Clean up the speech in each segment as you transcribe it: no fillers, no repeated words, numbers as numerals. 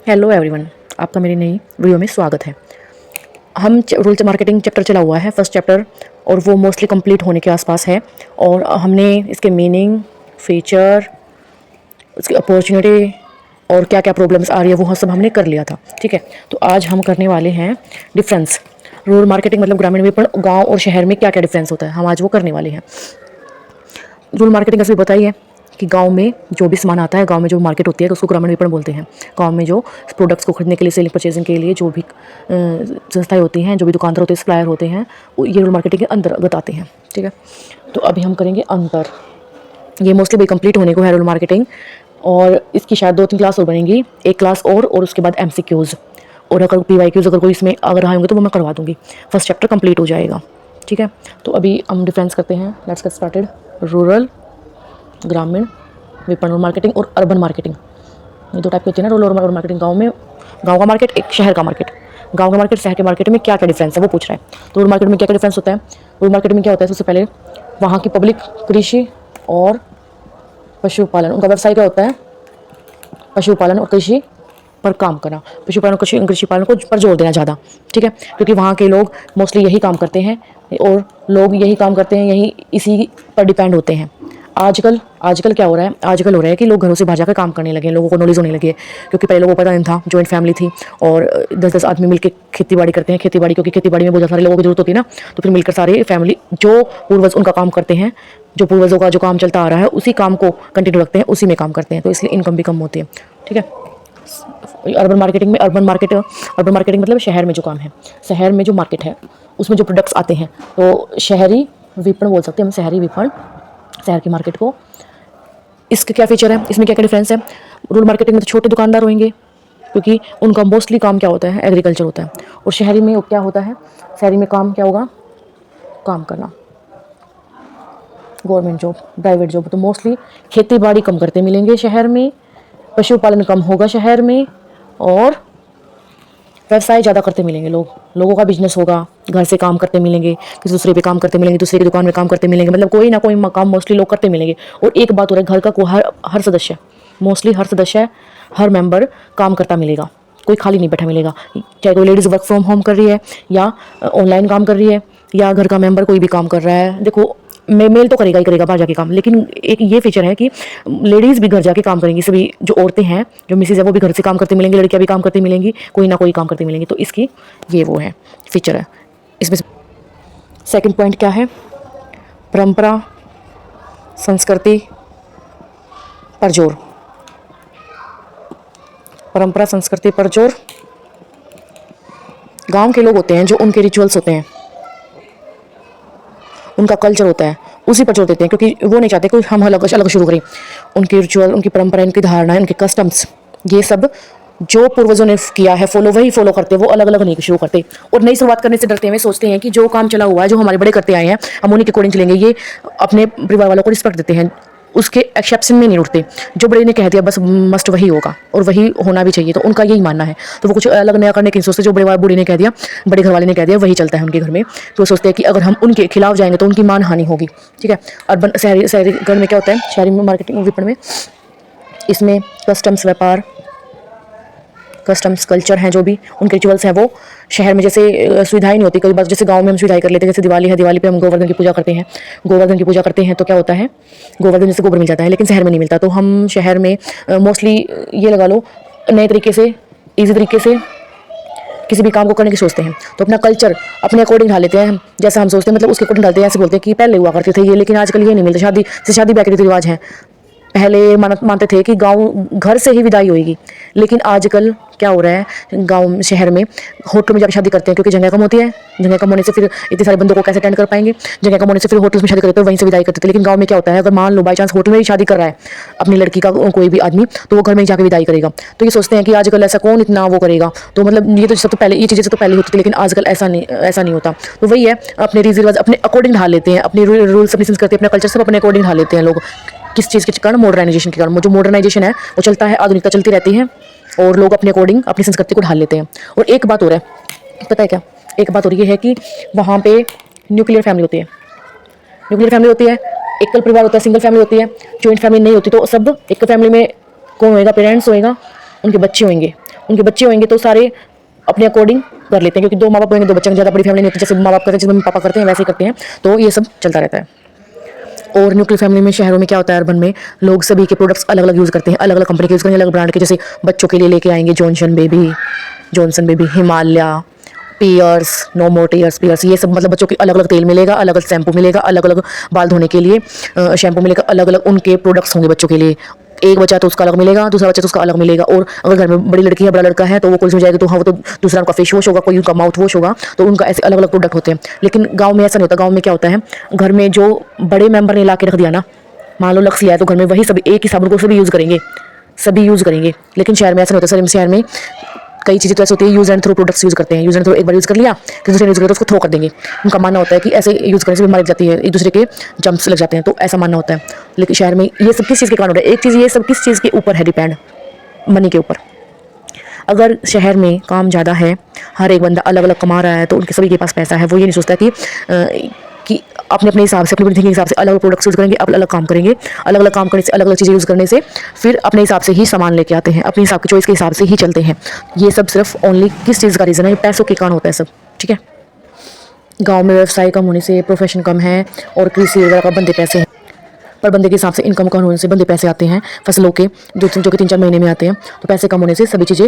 Hello everyone, आपका मेरी नई वीडियो में स्वागत है। हम रूल्स मार्केटिंग चैप्टर चला हुआ है, फर्स्ट चैप्टर, और वो मोस्टली कंप्लीट होने के आसपास है। और हमने इसके मीनिंग, फीचर, उसकी अपॉर्चुनिटी और क्या क्या प्रॉब्लम्स आ रही है वो सब हमने कर लिया था। ठीक है, तो आज हम करने वाले हैं डिफरेंस। रूरल मार्केटिंग मतलब ग्रामीण विपणन, गाँव और शहर में क्या क्या डिफरेंस होता है, हम आज वो करने वाले हैं। रूरल मार्केटिंग का सभी बताइए कि गांव में जो भी सामान आता है, गांव में जो मार्केट होती है तो उसको ग्रामीण विपणन बोलते हैं। गांव में जो प्रोडक्ट्स को खरीदने के लिए, सेलिंग परचेजिंग के लिए जो भी संस्थाएं होती हैं, जो भी दुकानदार होते हैं, सप्लायर होते हैं, वो ये रूरल मार्केटिंग के अंतर्गत आते हैं। ठीक है, तो अभी हम करेंगे अंतर। ये मोस्टली भी कंप्लीट होने को है रूरल मार्केटिंग, और इसकी शायद 2-3 क्लास और बनेंगी, एक क्लास और उसके बाद MCQs, और अगर PYQs अगर कोई इसमें अगर आए होंगे तो वो मैं करवा दूंगी। फर्स्ट चैप्टर कंप्लीट हो जाएगा। ठीक है, तो अभी हम डिफरेंस करते हैं। Let's get started. रूरल, ग्रामीण विपणन मार्केटिंग और अर्बन मार्केटिंग, ये दो टाइप की होती है ना, रूरल और मार्केटिंग। गांव में गांव का मार्केट, एक शहर का मार्केट। गांव का मार्केट, शहर के मार्केट में क्या क्या डिफरेंस है वो पूछ रहा है। तो रूरल मार्केट में क्या क्या डिफरेंस होता है। रूरल मार्केट में क्या होता है, सबसे पहले वहाँ की पब्लिक कृषि और पशुपालन, उनका व्यवसाय क्या होता है, पशुपालन और कृषि पर काम करना। पशुपालन कृषि पालन को पर जोर देना ज़्यादा। ठीक है, क्योंकि वहाँ के लोग मोस्टली यही काम करते हैं, और लोग यही काम करते हैं, यही इसी पर डिपेंड होते हैं। आजकल क्या हो रहा है, आजकल हो रहा है कि लोग घरों से बाहर जाकर काम करने लगे हैं, लोगों को नॉलेज होने लगी है। क्योंकि पहले लोगों को पता नहीं था, जॉइंट फैमिली थी और 10-10 आदमी मिलकर खेती बाड़ी करते हैं। खेती बाड़ी, क्योंकि खेती बाड़ी में बहुत सारे लोगों की जरूरत होती है ना, तो फिर मिलकर सारे फैमिली जो पूर्वज उनका काम करते हैं, जो पूर्वजों का जो काम चलता आ रहा है उसी काम को कंटिन्यू रखते हैं, उसी में काम करते हैं, तो इसलिए इनकम भी कम होती है। ठीक है, अर्बन मार्केटिंग मतलब शहर में जो काम है, शहर में जो मार्केट है उसमें जो प्रोडक्ट्स आते हैं, तो शहरी विपणन बोल सकते हैं हम, शहरी विपणन, शहर की मार्केट को। इसके क्या फीचर है, इसमें क्या क्या डिफरेंस है। रूरल मार्केटिंग में तो छोटे दुकानदार होंगे, क्योंकि उनका मोस्टली काम क्या होता है, एग्रीकल्चर होता है। और शहरी में क्या होता है, शहरी में काम क्या होगा, काम करना, गवर्नमेंट जॉब, प्राइवेट जॉब। तो मोस्टली खेती बाड़ी कम करते मिलेंगे शहर में, पशुपालन कम होगा शहर में, और व्यवसाय ज़्यादा करते मिलेंगे। लोगों का बिजनेस होगा, घर से काम करते मिलेंगे, किसी दूसरे पे काम करते मिलेंगे, दूसरे की दुकान में काम करते मिलेंगे, मतलब कोई ना कोई काम मोस्टली लोग करते मिलेंगे। और एक बात हो रहा है, घर का हर सदस्य, मोस्टली हर सदस्य, हर मेंबर काम करता मिलेगा, कोई खाली नहीं बैठा मिलेगा। चाहे कोई लेडीज़ वर्क फ्रॉम होम कर रही है, या ऑनलाइन काम कर रही है, या घर का मेंबर कोई भी काम कर रहा है। देखो, मेल तो करेगा ही करेगा बाहर जाके काम, लेकिन एक ये फीचर है कि लेडीज़ भी घर जाके काम करेंगी। सभी जो औरतें हैं, जो मिसेज है, वो भी घर से काम करती मिलेंगी, लड़कियां भी काम करती मिलेंगी, कोई ना कोई काम करती मिलेंगी। तो इसकी ये वो है, फीचर है इसमें। सेकंड पॉइंट क्या है, परंपरा संस्कृति पर जोर। परंपरा संस्कृति पर जोर। गांव के लोग होते हैं, जो उनके रिचुअल्स होते हैं, उनका कल्चर होता है, उसी पर जोर देते हैं, क्योंकि वो नहीं चाहते कि हम अलग अलग शुरू करें। उनके रिचुअल, उनकी परंपरा, उनकी धारणा, उनके कस्टम्स, ये सब जो पूर्वजों ने किया है फॉलो, वही फॉलो करते, वो अलग अलग नहीं शुरू करते। और नई शुरुआत करने से डरते हैं, वे सोचते हैं कि जो काम चला हुआ है, जो हमारे बड़े करते आए हैं, हम उन्हीं के अकॉर्डिंग चलेंगे। ये अपने परिवार वालों को रिस्पेक्ट देते हैं, उसके एक्सेप्शन में नहीं उठते। जो बड़े ने कह दिया बस मस्ट वही होगा, और वही होना भी चाहिए, तो उनका यही मानना है। तो वो कुछ अलग नया करने की सोचते, जो बूढ़े ने कह दिया, बड़े घर वाले ने कह दिया, वही चलता है उनके घर में। तो सोचते हैं कि अगर हम उनके खिलाफ जाएंगे तो उनकी मान हानि होगी। ठीक है, अर्बन शहरी घर में क्या होता है, शहरी में मार्केटिंग विपणन में, इसमें कस्टम्स, व्यापार, कस्टम्स, कल्चर हैं, जो भी उनके रिचुअल्स हैं, वो शहर में जैसे सुविधाएं नहीं होती कई बार। जैसे गांव में हम सुविधाएं कर लेते हैं, जैसे दिवाली है, दिवाली पे हम गोवर्धन की पूजा करते हैं। गोवर्धन की पूजा करते हैं तो क्या होता है, गोवर्धन जैसे गोबर मिल जाता है, लेकिन शहर में नहीं मिलता। तो हम शहर में मोस्टली ये लगा लो, नए तरीके से, ईजी तरीके से किसी भी काम को करने की सोचते हैं, तो अपना कल्चर अपने अकॉर्डिंग ढाल लेते हैं। जैसा हम सोचते हैं, मतलब उसके अकॉर्डिंग डालते हैं। ऐसे बोलते हैं कि पहले हुआ करते थे ये, लेकिन आजकल ये नहीं मिलता। शादी ब्याह के रीति रिवाज हैं, पहले मानते थे कि गांव घर से ही विदाई होगी, लेकिन आजकल क्या हो रहा है, गांव शहर में होटल में जाकर शादी करते हैं, क्योंकि जगह कम होती है। जगह कम होने से फिर इतने सारे बंदों को कैसे अटेंड कर पाएंगे, जगह कम होने से फिर होटल में शादी करते हैं, वहीं से विदाई करते थे। लेकिन गांव में क्या होता है, अगर मान लो बाई चांस होटल में ही शादी कर रहा है अपनी लड़की का कोई भी आदमी, तो वो घर में ही जाकर विदाई करेगा। तो ये सोचते हैं कि आजकल ऐसा कौन इतना वो करेगा, तो मतलब ये तो सब तो पहले, ये चीज़ें तो पहले होती थी, लेकिन आजकल ऐसा नहीं होता। तो वही है, अपने रीति रिवाज अपने अकॉर्डिंग ढाल लेते हैं, अपने रूल्स, अपनी संस्कृति, अपना कल्चर सब अपने अकॉर्डिंग ढाल लेते हैं लोग। किस चीज़ के कारण, मॉडर्नाइजेशन के कारण। जो मॉडर्नाइजेशन है वो चलता है, आधुनिकता चलती रहती है, और लोग अपने अकॉर्डिंग अपनी संस्कृति को ढाल लेते हैं। और एक बात और है, पता है क्या, एक बात और ये है कि वहाँ पे न्यूक्लियर फैमिली होती है। न्यूक्लियर फैमिली होती है, एकल परिवार होता है, सिंगल फैमिली होती है। जॉइंट फैमिली नहीं होती, तो सब एक फैमिली में कौन होएगा, पेरेंट्स होएगा, उनके बच्चे होंगे, उनके बच्चे होंगे तो सारे अपने अकॉर्डिंग कर लेते हैं, क्योंकि 2 माँ बाप होंगे, 2 बच्चे, ज़्यादा बड़ी फैमिली नहीं होती, जैसे माँ बाप करते हैं, जैसे मम्मी पापा करते हैं, वैसे ही करते हैं, तो ये सब चलता रहता है। और न्यूक्लियर फैमिली में, शहरों में क्या होता है, अर्बन में लोग सभी के प्रोडक्ट्स अलग अलग यूज़ करते हैं, अलग अलग कंपनी के यूज़ करेंगे, अलग ब्रांड के, जैसे बच्चों के लिए लेके आएंगे Johnson baby, Himalaya, Pears, no more tears, Pears, ये सब मतलब बच्चों के अलग अलग तेल मिलेगा, अलग अलग शैम्पू मिलेगा, अलग अलग बाल धोने के लिए शैम्पू मिलेगा, अलग अलग उनके प्रोडक्ट्स होंगे बच्चों के लिए। एक बच्चा तो उसका अलग मिलेगा, दूसरा बच्चा तो उसका अलग मिलेगा। और अगर घर में बड़ी लड़की है, बड़ा लड़का है, तो वो कॉलेज में जाएगा तो हाँ, वो तो दूसरा उनका फेस वॉश होगा, कोई उनका माउथ वॉश होगा, तो उनका ऐसे अलग अलग प्रोडक्ट होते हैं। लेकिन गाँव में ऐसा नहीं होता। गाँव में क्या होता है, घर में जो बड़े मेंबर ने ला के रख दिया ना, मान लो लक्स लिया है, तो घर में वही सभी एक ही साबुन को सभी यूज़ करेंगे, सभी यूज़ करेंगे। लेकिन शहर में ऐसा नहीं होता। शहर में कई चीज़ें तो ऐसे होती है, use and throw products use करते हैं। यूज़ एंड थ्रो, एक बार यूज़ कर लिया, फिर दूसरे यूज़ करें तो उसको थ्रो कर देंगे। उनका मानना होता है कि ऐसे यूज़ करने से बीमारी लग जाती है, एक दूसरे के जम्प्स लग जाते हैं, तो ऐसा मानना होता है। लेकिन शहर में ये सब किस चीज़ के कारण होता है? एक चीज़, ये सब किस चीज़ के ऊपर है डिपेंड? मनी के ऊपर। अगर शहर में काम ज़्यादा है, हर एक बंदा अलग अलग कमा रहा है, तो उनके सभी के पास पैसा है, वो ये नहीं सोचता कि अपने अपने हिसाब से, अपनी थिंकिंग के हिसाब से अलग अलग प्रोडक्ट्स यूज़ करेंगे, अलग अलग काम करेंगे, अलग अलग काम करने से, अलग अलग चीज़ें यूज़ करने से फिर अपने हिसाब से ही सामान लेके आते हैं, अपने हिसाब की चॉइस के हिसाब से ही चलते हैं। ये सब सिर्फ ओनली किस चीज़ का रीज़न है? पैसों के कारण होता है सब, ठीक है। गाँव में व्यवसाय कम होने से प्रोफेशन कम है और कृषि वगैरह का बंदे पैसे हैं, पर बंदे के हिसाब से इनकम कम होने से बंदे पैसे आते हैं फसलों के, जो कि 3-4 महीने में आते हैं। तो पैसे कम होने से सभी चीज़ें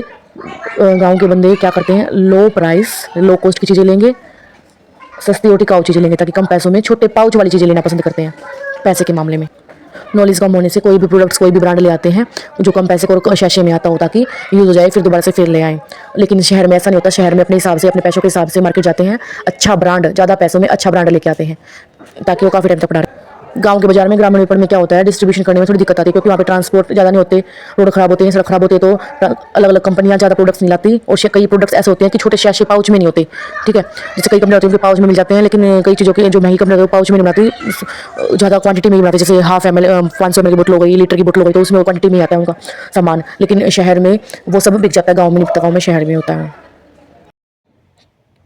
गांव के बंदे क्या करते हैं, लो प्राइस, लो कॉस्ट की चीज़ें लेंगे, सस्ती और टिकाऊ चीज़ें लेंगे, ताकि कम पैसों में छोटे पाउच वाली चीज़ें लेना पसंद करते हैं पैसे के मामले में। नॉलेज कम होने से कोई भी प्रोडक्ट्स, कोई भी ब्रांड ले आते हैं जो कम पैसे को शैशे में आता हो, ताकि यूज़ हो जाए, फिर दोबारा से फिर ले आएँ। लेकिन शहर में ऐसा नहीं होता। शहर में अपने हिसाब से, अपने पैसों के हिसाब से मार्केट जाते हैं, अच्छा ब्रांड, ज़्यादा पैसों में अच्छा ब्रांड लेके आते हैं, ताकि वो काफ़ी टाइम तक पड़ा रहे। गाँव के बाजार में, ग्रामीण विपणन में क्या होता है, डिस्ट्रीब्यूशन करने में थोड़ी दिक्कत आती है, क्योंकि वहाँ पे ट्रांसपोर्ट ज़्यादा नहीं होते, रोड खराब होते हैं, सड़क खराब होती है, तो अलग अलग कंपनियाँ ज़्यादा प्रोडक्ट्स नहीं लाती। और कई प्रोडक्ट्स ऐसे होते हैं कि छोटे शैशे पाउच में नहीं होते, ठीक है। जैसे कई कंपनियाँ होती हैं उनके पाउच में मिल जाते हैं, लेकिन कई चीज़ों के जो महंगी कंपनी होती है पाउच में नहीं बनाती, ज़्यादा क्वांटिटी में ही बनाती है। जैसे हाफ ml 500 ml की बोतल हो गई, लीटर की बोतल हो गई, तो उसमें वो क्वांटिटी में ही आता है उनका सामान। लेकिन शहर में वो सब बिक जाता है, गाँव में नहीं बिकता, गाँव में शहर में होता है।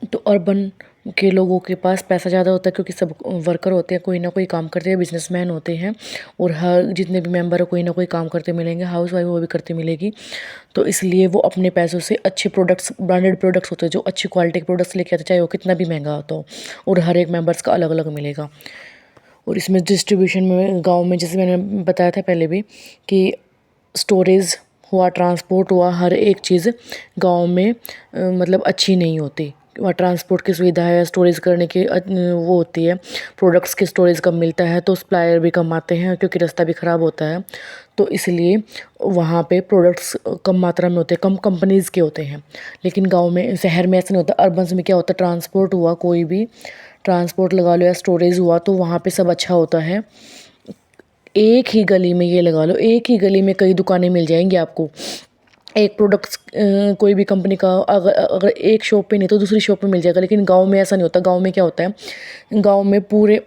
तो अर्बन के लोगों के पास पैसा ज़्यादा होता है, क्योंकि सब वर्कर होते हैं, कोई ना कोई काम करते हैं, बिजनेसमैन होते हैं, और हर जितने भी मेंबर है कोई ना कोई काम करते मिलेंगे, हाउस वाइफ वो भी करती मिलेगी। तो इसलिए वो अपने पैसों से अच्छे प्रोडक्ट्स, ब्रांडेड प्रोडक्ट्स होते हैं, जो अच्छी क्वालिटी के प्रोडक्ट्स लेके आते, चाहे वो कितना भी महंगा होता हो, और हर एक मेंबर्स का अलग अलग मिलेगा। और इसमें डिस्ट्रीब्यूशन में, गाँव में जैसे मैंने बताया था पहले भी, कि स्टोरेज हुआ, ट्रांसपोर्ट हुआ, हर एक चीज़ गाँव में मतलब अच्छी नहीं होती। वहाँ ट्रांसपोर्ट की सुविधा है, स्टोरेज करने की वो होती है, प्रोडक्ट्स की स्टोरेज कम मिलता है, तो सप्लायर भी कम आते हैं, क्योंकि रास्ता भी ख़राब होता है। तो इसलिए वहाँ पे प्रोडक्ट्स कम मात्रा में होते हैं, कम कंपनीज़ के होते हैं। लेकिन गाँव में, शहर में ऐसा नहीं होता। अर्बन्स में क्या होता है, ट्रांसपोर्ट हुआ, कोई भी ट्रांसपोर्ट लगा लो या स्टोरेज हुआ, तो वहाँ पे सब अच्छा होता है। एक ही गली में, ये लगा लो, एक ही गली में कई दुकानें मिल जाएंगी आपको। एक प्रोडक्ट्स कोई भी कंपनी का अगर अगर एक शॉप पे नहीं तो दूसरी शॉप पे मिल जाएगा। लेकिन गांव में ऐसा नहीं होता। गांव में क्या होता है, गांव में पूरे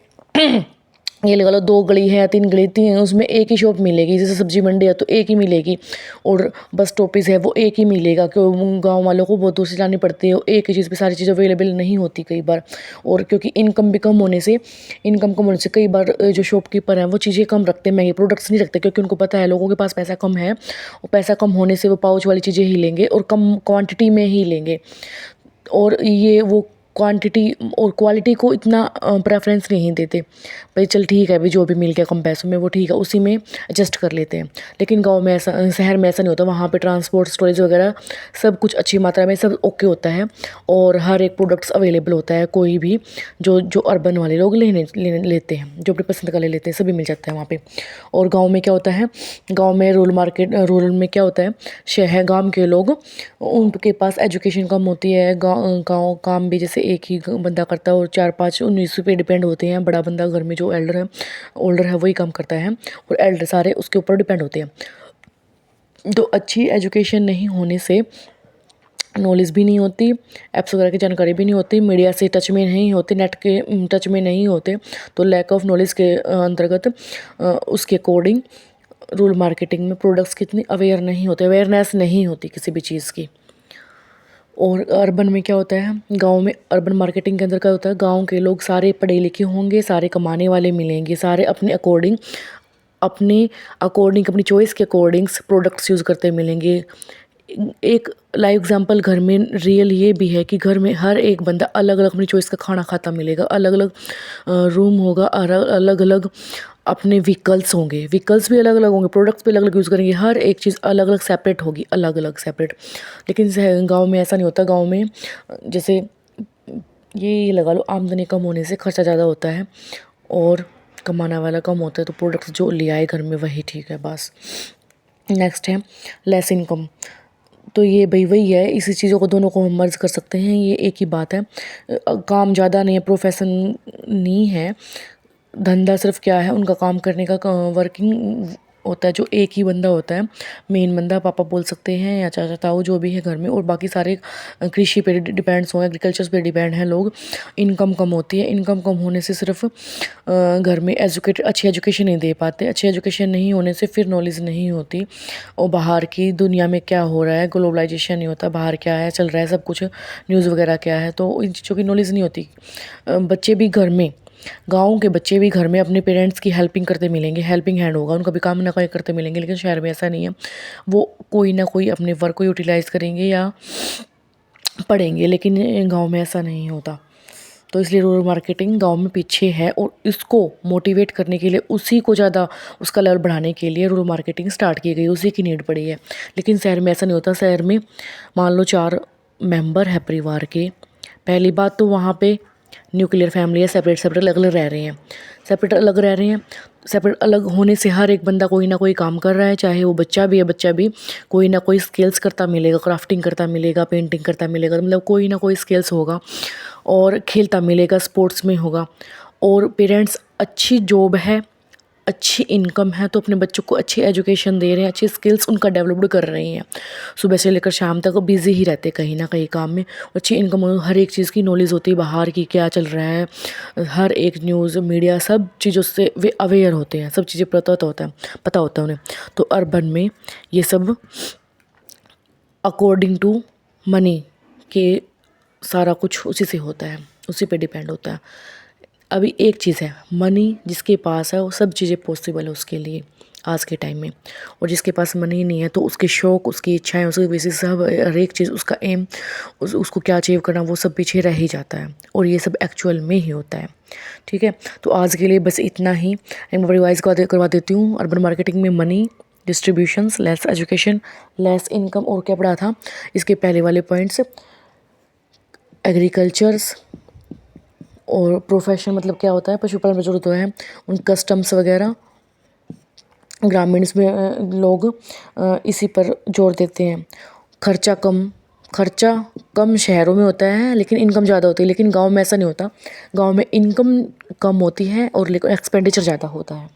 ये लगा लो 2 गली है या 3 गली, उसमें एक ही शॉप मिलेगी। जैसे सब्जी मंडी है तो एक ही मिलेगी, और बस स्टॉपेज है वो एक ही मिलेगा, क्यों गांव वालों को बहुत दूर से जानी पड़ती है, एक ही चीज़ पे सारी चीज़ अवेलेबल नहीं होती कई बार। और क्योंकि इनकम कम होने से कई बार जो शॉपकीपर हैं वो चीज़ें कम रखते हैं, महंगे प्रोडक्ट्स नहीं रखते, क्योंकि उनको पता है लोगों के पास पैसा कम है, और पैसा कम होने से वो पाउच वाली चीज़ें ही लेंगे और कम क्वांटिटी में ही लेंगे। और ये वो क्वांटिटी और क्वालिटी को इतना प्रेफरेंस नहीं देते। भाई चल ठीक है, अभी जो भी मिल गया कम पैसों में वो ठीक है, उसी में एडजस्ट कर लेते हैं। लेकिन गांव में ऐसा, शहर में ऐसा नहीं होता। वहाँ पे ट्रांसपोर्ट, स्टोरेज वगैरह सब कुछ अच्छी मात्रा में सब ओके होता है, और हर एक प्रोडक्ट्स अवेलेबल होता है। कोई भी जो अर्बन वाले लोग लेते हैं, जो अपनी पसंद का ले लेते हैं, सभी मिल जाता है वहाँ पे। और गाँव में क्या होता है, गाँव में रूरल में क्या होता है, शहर गाँव के लोग, उनके पास एजुकेशन कम होती है। गाँव काम भी जैसे एक ही बंदा करता है, और 4-5 19 पे डिपेंड होते हैं। बड़ा बंदा घर में जो ओल्डर है वही काम करता है, और एल्डर सारे उसके ऊपर डिपेंड होते हैं। तो अच्छी एजुकेशन नहीं होने से नॉलेज भी नहीं होती, ऐप्स वगैरह की जानकारी भी नहीं होती, मीडिया से टच में नहीं होते, नेट के टच में नहीं होते, तो लैक ऑफ नॉलेज के अंतर्गत उसके अकॉर्डिंग रूरल मार्केटिंग में प्रोडक्ट्स कितनी अवेयरनेस नहीं होती किसी भी चीज़ की। और अर्बन में क्या होता है, गांव में अर्बन मार्केटिंग के अंदर क्या होता है, गांव के लोग सारे पढ़े लिखे होंगे, सारे कमाने वाले मिलेंगे, सारे अपने अकॉर्डिंग अपनी चॉइस के अकॉर्डिंग्स प्रोडक्ट्स यूज़ करते मिलेंगे। एक लाइव एग्जांपल घर में रियल ये भी है कि घर में हर एक बंदा अलग अलग अपनी चॉइस का खाना खाता मिलेगा, अलग अलग रूम होगा, अलग अलग अपने व्हीकल्स होंगे, व्हीकल्स भी अलग अलग होंगे, प्रोडक्ट्स भी अलग अलग यूज़ करेंगे, हर एक चीज़ अलग अलग सेपरेट होगी, अलग अलग सेपरेट। लेकिन गांव में ऐसा नहीं होता। गांव में जैसे ये लगा लो, आमदनी कम होने से खर्चा ज़्यादा होता है और कमाने वाला कम होता है, तो प्रोडक्ट्स जो ले आए घर में वही ठीक है बस। नेक्स्ट है लेस इनकम। तो ये भाई वही है, इसी चीज़ों को दोनों को हम मर्ज कर सकते हैं, ये एक ही बात है। काम ज़्यादा नहीं है, प्रोफेशन नहीं है, धंधा सिर्फ क्या है, उनका काम करने का वर्किंग होता है, जो एक ही बंदा होता है, मेन बंदा पापा बोल सकते हैं या चाचा ताऊ जो भी है घर में, और बाकी सारे कृषि पे डिपेंड्स हो, एग्रीकल्चर पे डिपेंड हैं लोग। इनकम कम होती है, इनकम कम होने से सिर्फ घर में अच्छी एजुकेशन नहीं दे पाते, अच्छी एजुकेशन नहीं होने से फिर नॉलेज नहीं होती, और बाहर की दुनिया में क्या हो रहा है, ग्लोबलाइजेशन नहीं होता, बाहर क्या है चल रहा है, सब कुछ न्यूज़ वगैरह क्या है, तो इन चीज़ों की नॉलेज नहीं होती। बच्चे भी घर में, गाँव के बच्चे भी घर में अपने पेरेंट्स की हेल्पिंग करते मिलेंगे, हेल्पिंग हैंड होगा उनका भी, काम ना कोई करते मिलेंगे। लेकिन शहर में ऐसा नहीं है, वो कोई ना कोई अपने वर्क को यूटिलाइज़ करेंगे या पढ़ेंगे, लेकिन गांव में ऐसा नहीं होता। तो इसलिए रूरल मार्केटिंग गांव में पीछे है, और इसको मोटिवेट करने के लिए, उसी को ज़्यादा उसका लेवल बढ़ाने के लिए रूरल मार्केटिंग स्टार्ट की गई, उसी की नीड पड़ी है। लेकिन शहर में ऐसा नहीं होता। शहर में मान लो 4 मेंबर है परिवार के, पहली बात तो वहाँ पे न्यूक्लियर फैमिली है, सेपरेट सेपरेट अलग अलग रह रहे हैं, सेपरेट अलग रह रहे हैं। सेपरेट अलग होने से हर एक बंदा कोई ना कोई काम कर रहा है, चाहे वो बच्चा भी है, बच्चा भी कोई ना कोई स्किल्स करता मिलेगा, क्राफ्टिंग करता मिलेगा, पेंटिंग करता मिलेगा, मतलब कोई ना कोई स्किल्स होगा, और खेलता मिलेगा, स्पोर्ट्स में होगा। और पेरेंट्स अच्छी जॉब है, अच्छी इनकम है, तो अपने बच्चों को अच्छी एजुकेशन दे रहे हैं, अच्छी स्किल्स उनका डेवलप्ड कर रहे हैं, सुबह से लेकर शाम तक बिजी ही रहते कहीं ना कहीं काम में। अच्छी इनकम, हर एक चीज़ की नॉलेज होती है, बाहर की क्या चल रहा है, हर एक न्यूज़ मीडिया सब चीज़ों से वे अवेयर होते हैं, सब चीज़ें पता होता है उन्हें। तो अर्बन में ये सब अकॉर्डिंग टू मनी के सारा कुछ उसी से होता है, उसी पे डिपेंड होता है। अभी एक चीज़ है, मनी जिसके पास है वो सब चीज़ें पॉसिबल है उसके लिए आज के टाइम में, और जिसके पास मनी नहीं है तो उसके शौक़, उसकी इच्छाएं, उसकी बेसिस सब हर एक चीज़, उसका एम, उसको क्या अचीव करना, वो सब पीछे रह ही जाता है, और ये सब एक्चुअल में ही होता है। ठीक है, तो आज के लिए बस इतना ही। एक रिवाइज करवा देती हूँ। अर्बन मार्केटिंग में money, distributions, less education, less income, और क्या पढ़ा था इसके पहले वाले पॉइंट्स, एग्रीकल्चर्स और प्रोफेशन मतलब क्या होता है, पशुपालन में जरूरत है, उन कस्टम्स वगैरह, ग्रामीण में लोग इसी पर जोर देते हैं। खर्चा कम शहरों में होता है, लेकिन इनकम ज़्यादा होती है। लेकिन गांव में ऐसा नहीं होता, गांव में इनकम कम होती है और लेकिन एक्सपेंडिचर ज़्यादा होता है,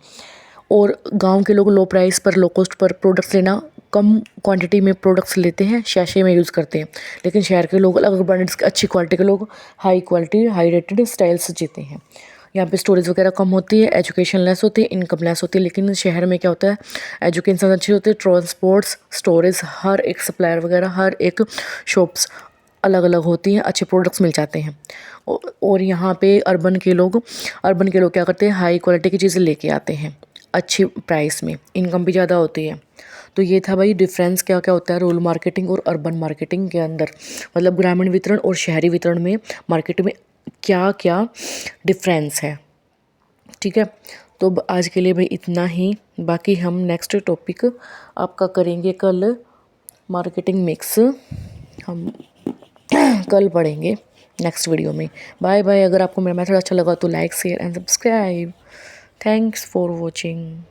और गांव के लोग लो प्राइस पर, लो कॉस्ट पर प्रोडक्ट्स लेना, कम क्वांटिटी में प्रोडक्ट्स लेते हैं, शैशे में यूज़ करते हैं। लेकिन शहर के लोग अलग ब्रांड्स, अच्छी क्वालिटी के लोग high quality, high rated styles जीते हैं। यहाँ पे स्टोरेज वगैरह कम होती है, एजुकेशन लेस होती है, इनकम लेस होती है। लेकिन शहर में क्या होता है, एजुकेशन अच्छी होती है, ट्रांसपोर्ट्स, स्टोरेज, हर एक सप्लायर वगैरह, हर एक शॉप्स अलग अलग होती हैं, अच्छे प्रोडक्ट्स मिल जाते हैं। और यहाँ पे अर्बन के लोग क्या करते हैं, हाई क्वालिटी की चीज़ें लेके आते हैं अच्छी प्राइस में, इनकम भी ज़्यादा होती है। तो ये था भाई डिफरेंस क्या क्या होता है रूरल मार्केटिंग और अर्बन मार्केटिंग के अंदर, मतलब ग्रामीण वितरण और शहरी वितरण में, मार्केट में क्या क्या डिफरेंस है। ठीक है, तो आज के लिए भाई इतना ही, बाकी हम नेक्स्ट टॉपिक आपका करेंगे कल, मार्केटिंग मिक्स हम कल पढ़ेंगे नेक्स्ट वीडियो में। Bye bye. अगर आपको मेरा मेथड अच्छा लगा तो like, share and subscribe. Thanks for watching.